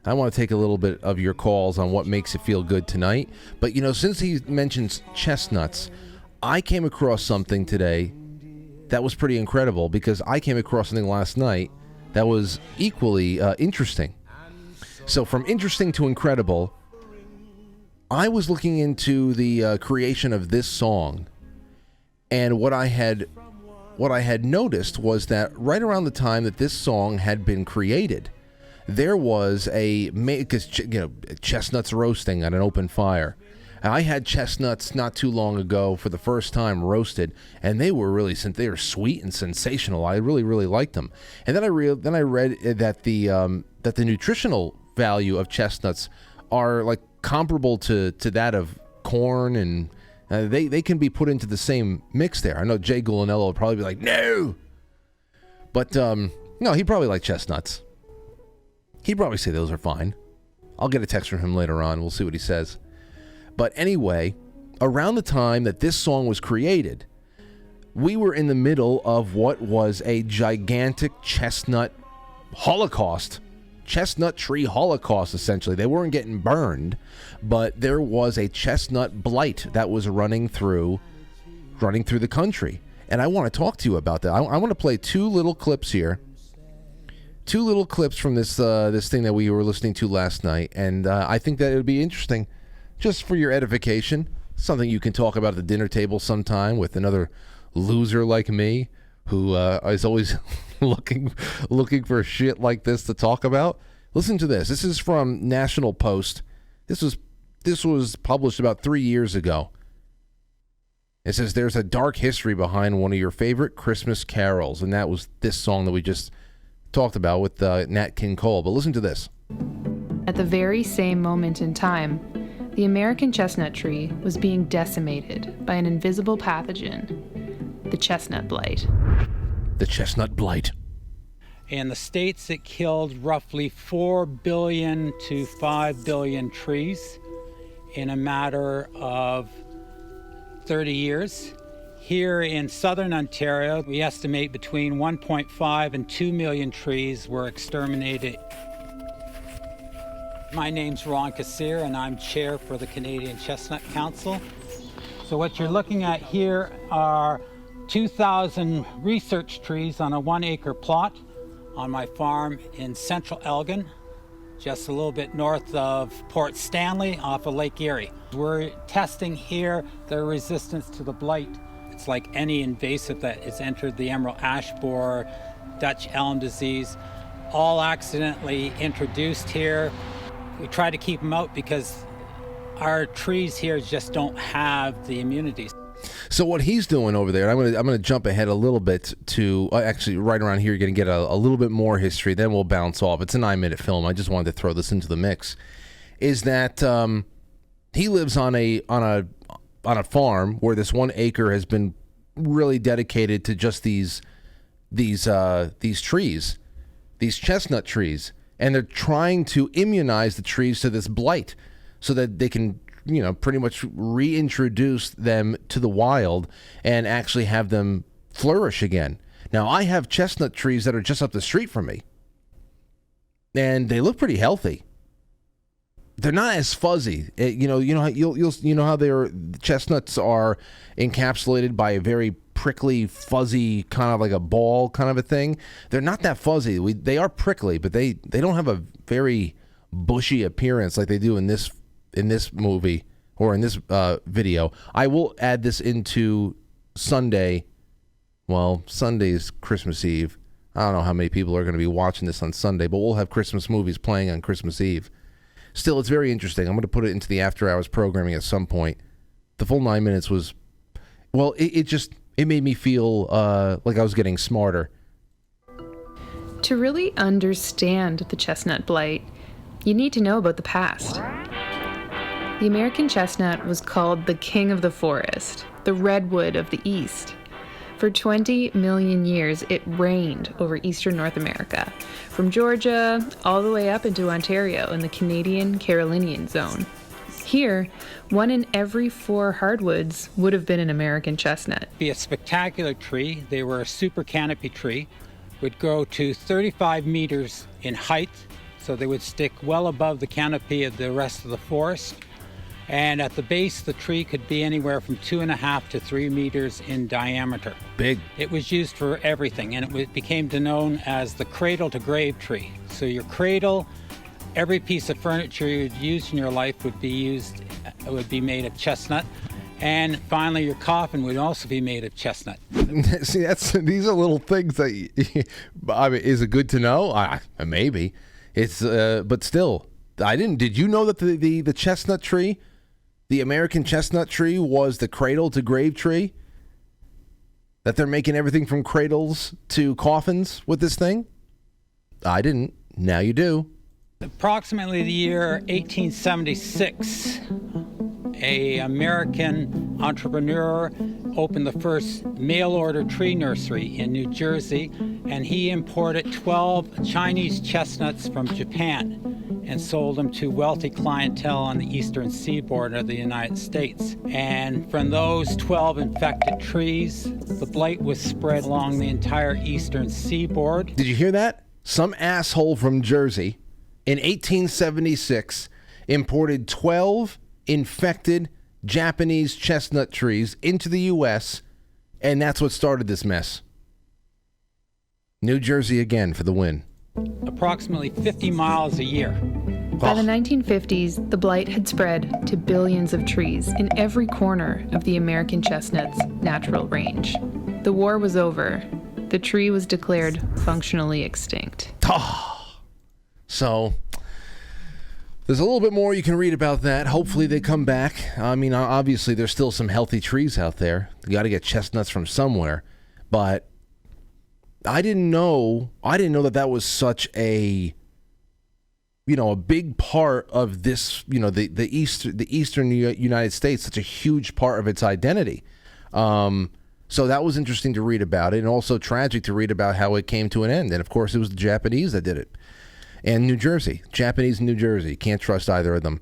I want to take a little bit of your calls on what makes it feel good tonight. But, since he mentions chestnuts, I came across something today that was pretty incredible, because I came across something last night that was equally interesting. So from interesting to incredible, I was looking into the creation of this song, and what I had noticed was that right around the time that this song had been created, there was because chestnuts roasting at an open fire. And I had chestnuts not too long ago for the first time roasted, and they were sweet and sensational. I really, really liked them. And then I read that the nutritional value of chestnuts are like comparable to that of corn, and they can be put into the same mix there. I know Jay Gulanello would probably be like, no, but no, he'd probably like chestnuts. He'd probably say those are fine. I'll get a text from him later on. We'll see what he says. But anyway, around the time that this song was created, we were in the middle of what was a gigantic chestnut holocaust. Chestnut tree holocaust, essentially. They weren't getting burned, but there was a chestnut blight that was running through the country. And I want to talk to you about that. I want to play two little clips here. Two little clips from this thing that we were listening to last night, and I think that it would be interesting, just for your edification, something you can talk about at the dinner table sometime with another loser like me, who is always looking for shit like this to talk about. Listen to this. This is from National Post. This was published about 3 years ago. It says there's a dark history behind one of your favorite Christmas carols, and that was this song that we just talked about with Nat King Cole. But listen to this. At the very same moment in time, the American chestnut tree was being decimated by an invisible pathogen, the chestnut blight. The chestnut blight. In the States, it killed roughly 4 billion to 5 billion trees in a matter of 30 years. Here in southern Ontario, we estimate between 1.5 and 2 million trees were exterminated. My name's Ron Kassir, and I'm chair for the Canadian Chestnut Council. So what you're looking at here are 2,000 research trees on a 1-acre plot on my farm in central Elgin, just a little bit north of Port Stanley off of Lake Erie. We're testing here their resistance to the blight. It's like any invasive that has entered the emerald ash borer, Dutch elm disease, all accidentally introduced here. We try to keep them out because our trees here just don't have the immunity. So what he's doing over there, I'm gonna jump ahead a little bit to actually right around here. You're gonna get a little bit more history, then we'll bounce off. It's a 9-minute film. I just wanted to throw this into the mix. Is that he lives on a farm where this 1 acre has been really dedicated to just these trees, these chestnut trees, and they're trying to immunize the trees to this blight so that they can, pretty much reintroduce them to the wild and actually have them flourish again. Now, I have chestnut trees that are just up the street from me, and they look pretty healthy. They're not as fuzzy. You know how chestnuts are encapsulated by a very prickly, fuzzy, kind of like a ball kind of a thing. They're not that fuzzy. They are prickly, but they don't have a very bushy appearance like they do in this movie or in this video. I will add this into Sunday. Well, Sunday's Christmas Eve. I don't know how many people are going to be watching this on Sunday, but we'll have Christmas movies playing on Christmas Eve. Still, it's very interesting. I'm going to put it into the after-hours programming at some point. The full 9 minutes was, well, it made me feel like I was getting smarter. To really understand the chestnut blight, you need to know about the past. The American chestnut was called the king of the forest, the redwood of the East. For 20 million years, it reigned over eastern North America, from Georgia all the way up into Ontario in the Canadian Carolinian zone. Here, 1 in every 4 hardwoods would have been an American chestnut. Be a spectacular tree. They were a super canopy tree, would grow to 35 meters in height, so they would stick well above the canopy of the rest of the forest. And at the base, the tree could be anywhere from 2.5 to 3 meters in diameter. Big. It was used for everything, and it became known as the cradle to grave tree. So your cradle, every piece of furniture you would use in your life would be made of chestnut. And finally, your coffin would also be made of chestnut. See, these are little things that, I mean, is it good to know? Maybe. It's, but still, I didn't. Did you know that the chestnut tree, the American chestnut tree, was the cradle to grave tree? That they're making everything from cradles to coffins with this thing? I didn't. Now you do. Approximately the year 1876, an American entrepreneur opened the first mail-order tree nursery in New Jersey, and he imported 12 Chinese chestnuts from Japan and sold them to wealthy clientele on the eastern seaboard of the United States. And from those 12 infected trees, the blight was spread along the entire eastern seaboard. Did you hear that? Some asshole from Jersey in 1876 imported 12 infected Japanese chestnut trees into the U.S., and that's what started this mess. New Jersey again for the win. Approximately 50 miles a year. By the 1950s, the blight had spread to billions of trees in every corner of the American chestnut's natural range. The war was over. The tree was declared functionally extinct. So there's a little bit more you can read about that. Hopefully they come back. I mean, obviously there's still some healthy trees out there. You got to get chestnuts from somewhere. But I didn't know that was such a big part of this, the eastern United States, such a huge part of its identity. So that was interesting to read about it, and also tragic to read about how it came to an end. And of course, it was the Japanese that did it. And New Jersey, Japanese and New Jersey, can't trust either of them.